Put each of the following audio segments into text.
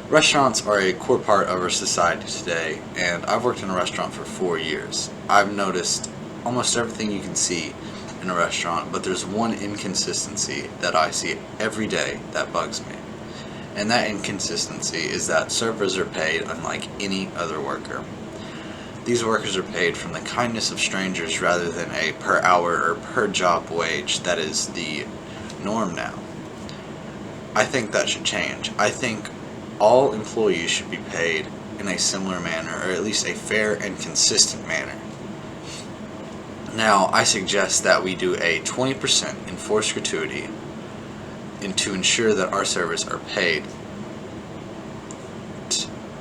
Restaurants are a core part of our society today, and I've worked in a restaurant for 4 years. I've noticed almost everything you can see in a restaurant, but there's one inconsistency that I see every day that bugs me. And that inconsistency is that servers are paid unlike any other worker. These workers are paid from the kindness of strangers rather than a per hour or per job wage that is the norm now. I think that should change. I think all employees should be paid in a similar manner, or at least a fair and consistent manner. Now, I suggest that we do a 20% enforced gratuity to ensure that our servers are paid.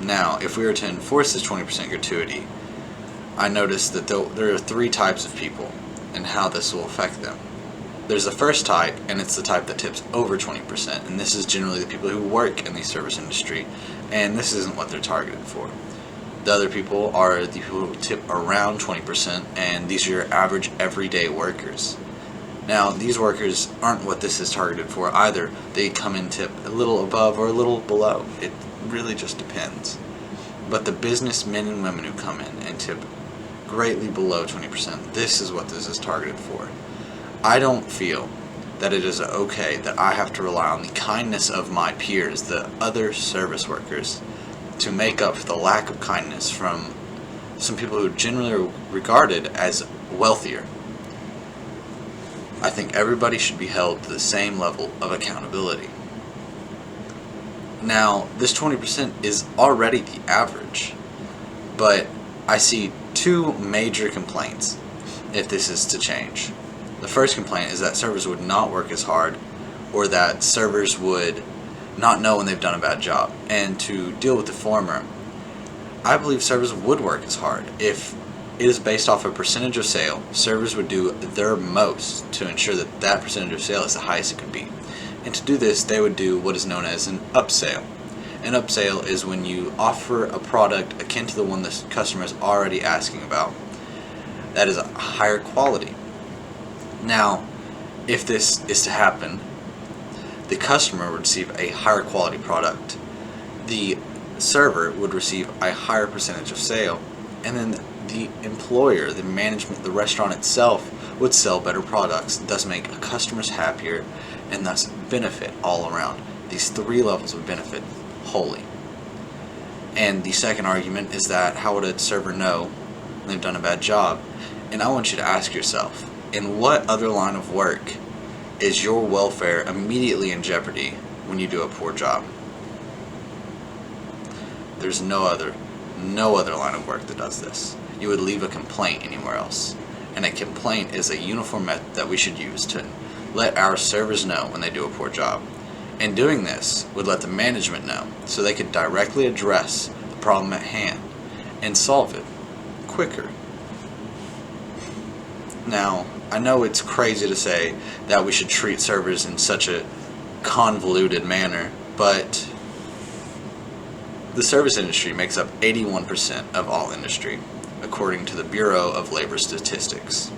Now, if we were to enforce this 20% gratuity, I noticed that there are three types of people and how this will affect them. There's the first type, and it's the type that tips over 20%, and this is generally the people who work in the service industry, and this isn't what they're targeted for. The other people are the people who tip around 20%, and these are your average everyday workers. Now, these workers aren't what this is targeted for either. They come in tip a little above or a little below. It really just depends. But the businessmen and women who come in and tip greatly below 20%, this is what this is targeted for. I don't feel that it is okay that I have to rely on the kindness of my peers, the other service workers, to make up for the lack of kindness from some people who generally are regarded as wealthier. I think everybody should be held to the same level of accountability. Now, this 20% is already the average, but I see two major complaints if this is to change. The first complaint is that servers would not work as hard, or that servers would not know when they've done a bad job. And to deal with the former, I believe servers would work as hard. If it is based off a percentage of sale, servers would do their most to ensure that that percentage of sale is the highest it could be. And to do this, they would do what is known as an upsell. An upsell is when you offer a product akin to the one the customer is already asking about. That is a higher quality. Now, if this is to happen, the customer would receive a higher quality product, the server would receive a higher percentage of sale, and then the employer, the management, the restaurant itself would sell better products, thus make customers happier, and thus benefit all around. These three levels of benefit wholly. And the second argument is that how would a server know when they've done a bad job? And I want you to ask yourself, in what other line of work is your welfare immediately in jeopardy when you do a poor job? There's no other line of work that does this. You would leave a complaint anywhere else. And a complaint is a uniform method that we should use to let our servers know when they do a poor job. And doing this would let the management know so they could directly address the problem at hand and solve it quicker. Now, I know it's crazy to say that we should treat servers in such a convoluted manner, but the service industry makes up 81% of all industry, according to the Bureau of Labor Statistics.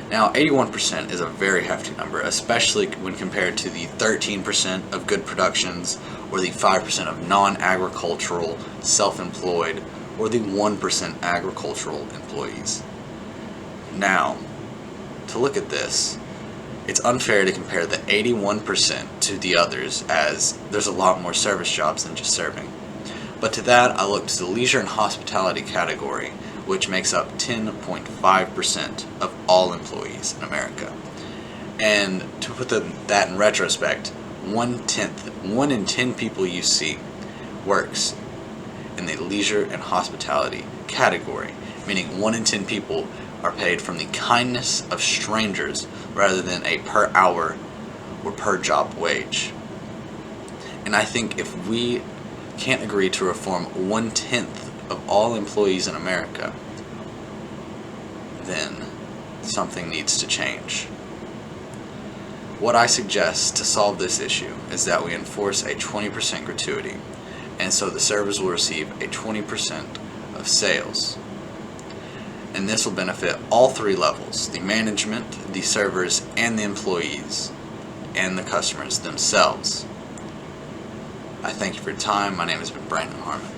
Now, 81% is a very hefty number, especially when compared to the 13% of good productions, or the 5% of non-agricultural, self-employed, or the 1% agricultural employees. Now, to look at this, it's unfair to compare the 81% to the others, as there's a lot more service jobs than just serving. But to that, I look to the leisure and hospitality category, which makes up 10.5% of all employees in America. And to put that in retrospect, 1 in 10 people you see works in the leisure and hospitality category, meaning 1 in 10 people are paid from the kindness of strangers rather than a per hour or per job wage. And I think if we can't agree to reform 1/10 of all employees in America, then something needs to change. What I suggest to solve this issue is that we enforce a 20% gratuity, and so the servers will receive a 20% of sales. And this will benefit all three levels: the management, the servers, and the employees, and the customers themselves. I thank you for your time. My name has been Brandon Harmon.